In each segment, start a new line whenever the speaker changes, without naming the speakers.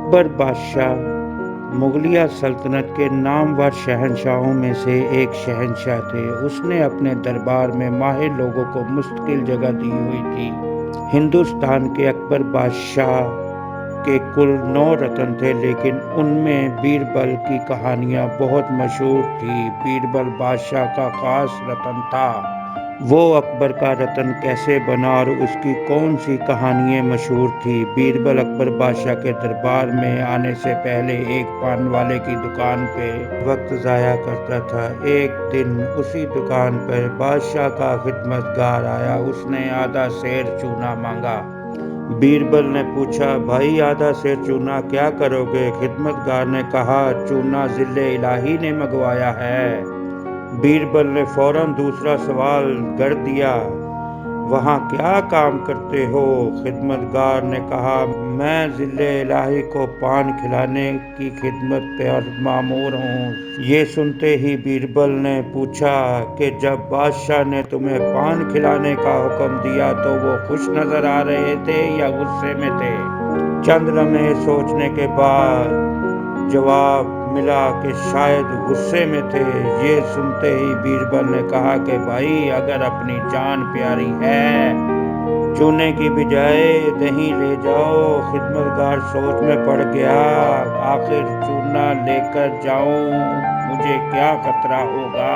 اکبر بادشاہ مغلیہ سلطنت کے نامور شہنشاہوں میں سے ایک شہنشاہ تھے۔ اس نے اپنے دربار میں ماہر لوگوں کو مستقل جگہ دی ہوئی تھی۔ ہندوستان کے اکبر بادشاہ کے کل 9 رتن تھے، لیکن ان میں بیربل کی کہانیاں بہت مشہور تھیں۔ بیربل بادشاہ کا خاص رتن تھا۔ وہ اکبر کا رتن کیسے بنا اور اس کی کون سی کہانیاں مشہور تھیں؟ بیربل اکبر بادشاہ کے دربار میں آنے سے پہلے ایک پان والے کی دکان پہ وقت ضائع کرتا تھا۔ ایک دن اسی دکان پر بادشاہ کا خدمتگار آیا۔ اس نے آدھا سیر چونا مانگا۔ بیربل نے پوچھا، بھائی آدھا سیر چونا کیا کرو گے؟ خدمتگار نے کہا، چونا ذل الہی نے منگوایا ہے۔ بیربل نے فوراً دوسرا سوال گڑ دیا، وہاں کیا کام کرتے ہو؟ خدمتگار نے کہا، میں ذل الہی کو پان کھلانے کی خدمت پر مامور ہوں۔ یہ سنتے ہی بیربل نے پوچھا کہ جب بادشاہ نے تمہیں پان کھلانے کا حکم دیا تو وہ خوش نظر آ رہے تھے یا غصے میں تھے؟ چند لمحے سوچنے کے بعد جواب ملا کہ شاید غصے میں تھے۔ یہ سنتے ہی بیربل نے کہا کہ بھائی اگر اپنی جان پیاری ہے، چونے کی بجائے دہی لے جاؤ۔ خدمتگار سوچ میں پڑ گیا، آخر چونا لے کر جاؤں، مجھے کیا خطرہ ہوگا؟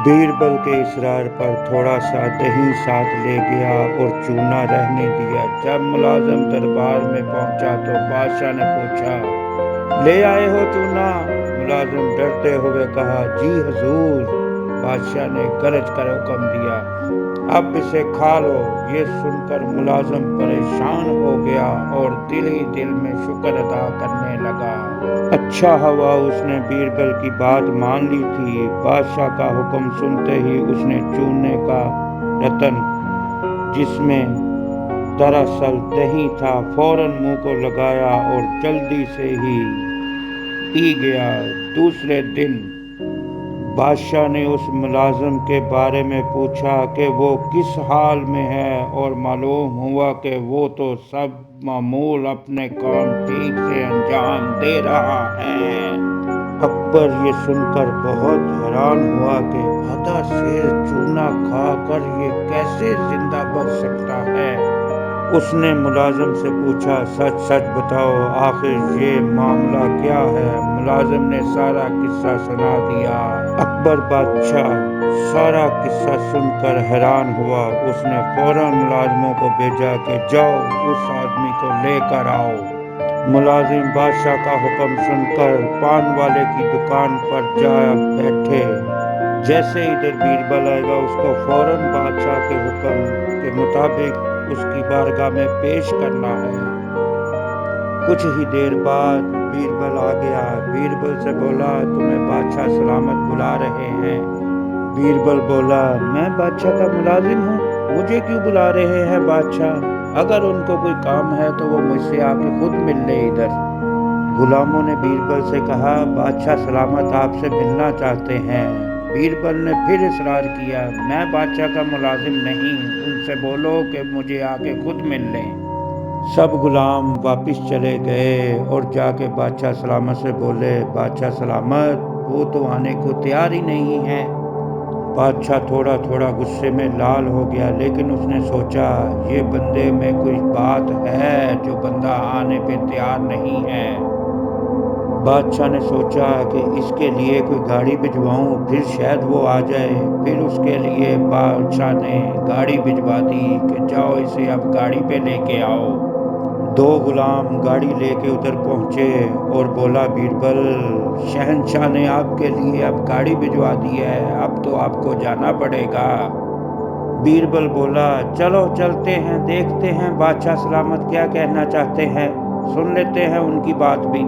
بیربل کے اصرار پر تھوڑا سا دہی ساتھ لے گیا اور چونا رہنے دیا۔ جب ملازم دربار میں پہنچا تو بادشاہ نے پوچھا، لے آئے ہو چونا؟ ملازم ڈرتے ہوئے کہا، جی حضور۔ بادشاہ نے گرج کر حکم دیا، اب اسے کھا لو۔ یہ سن کر ملازم پریشان ہو گیا اور دل ہی دل میں شکر ادا کرنے لگا۔ اچھا ہوا اس نے بیربل کی بات مان لی تھی۔ بادشاہ کا حکم سنتے ہی اس نے چونے کا رتن، جس میں دراصل دہی تھا، فوراً منہ کو لگایا اور جلدی سے ہی پی گیا۔ دوسرے دن بادشاہ نے اس ملازم کے بارے میں پوچھا کہ وہ کس حال میں ہے، اور معلوم ہوا کہ وہ تو سب معمول اپنے کام ٹھیک سے انجام دے رہا ہے۔ اکبر یہ سن کر بہت حیران ہوا کہ آدھا سیر چونا کھا کر یہ کیسے زندہ بچ سکتا ہے۔ اس نے ملازم سے پوچھا، سچ سچ بتاؤ، آخر یہ معاملہ کیا ہے؟ ملازم نے سارا قصہ سنا دیا۔ اکبر بادشاہ سارا قصہ سن کر حیران ہوا۔ اس نے فوراً ملازموں کو بھیجا کہ جاؤ اس آدمی کو لے کر آؤ۔ ملازم بادشاہ کا حکم سن کر پان والے کی دکان پر جا بیٹھے۔ جیسے ادھر بیربل آئے گا اس کو فوراً بادشاہ کے حکم کے مطابق اس کی بارگاہ میں پیش کرنا ہے۔ کچھ ہی دیر بعد بیربل آ گیا۔ بیربل سے بولا، تمہیں بادشاہ سلامت بلا رہے ہیں۔ بیربل بولا، میں بادشاہ کا ملازم ہوں، مجھے کیوں بلا رہے ہیں بادشاہ؟ اگر ان کو کوئی کام ہے تو وہ مجھ سے آ کے خود مل لے ادھر۔ غلاموں نے بیربل سے کہا، بادشاہ سلامت آپ سے ملنا چاہتے ہیں۔ بیربل نے پھر اصرار کیا، میں بادشاہ کا ملازم نہیں، ان سے بولو کہ مجھے آ کے خود مل لیں۔ سب غلام واپس چلے گئے اور جا کے بادشاہ سلامت سے بولے، بادشاہ سلامت وہ تو آنے کو تیار ہی نہیں ہے۔ بادشاہ تھوڑا تھوڑا غصے میں لال ہو گیا، لیکن اس نے سوچا یہ بندے میں کوئی بات ہے جو بندہ آنے پہ تیار نہیں ہے۔ بادشاہ نے سوچا کہ اس کے لیے کوئی گاڑی بھجواؤں، پھر شاید وہ آ جائے۔ پھر اس کے لیے بادشاہ نے گاڑی بھجوا دی کہ جاؤ اسے اب گاڑی پہ لے کے آؤ۔ 2 غلام گاڑی لے کے ادھر پہنچے اور بولا، بیربل شہنشاہ نے آپ کے لیے اب گاڑی بھجوا دی ہے، اب تو آپ کو جانا پڑے گا۔ بیربل بولا، چلو چلتے ہیں، دیکھتے ہیں بادشاہ سلامت کیا کہنا چاہتے ہیں، سن لیتے ہیں ان کی بات بھی۔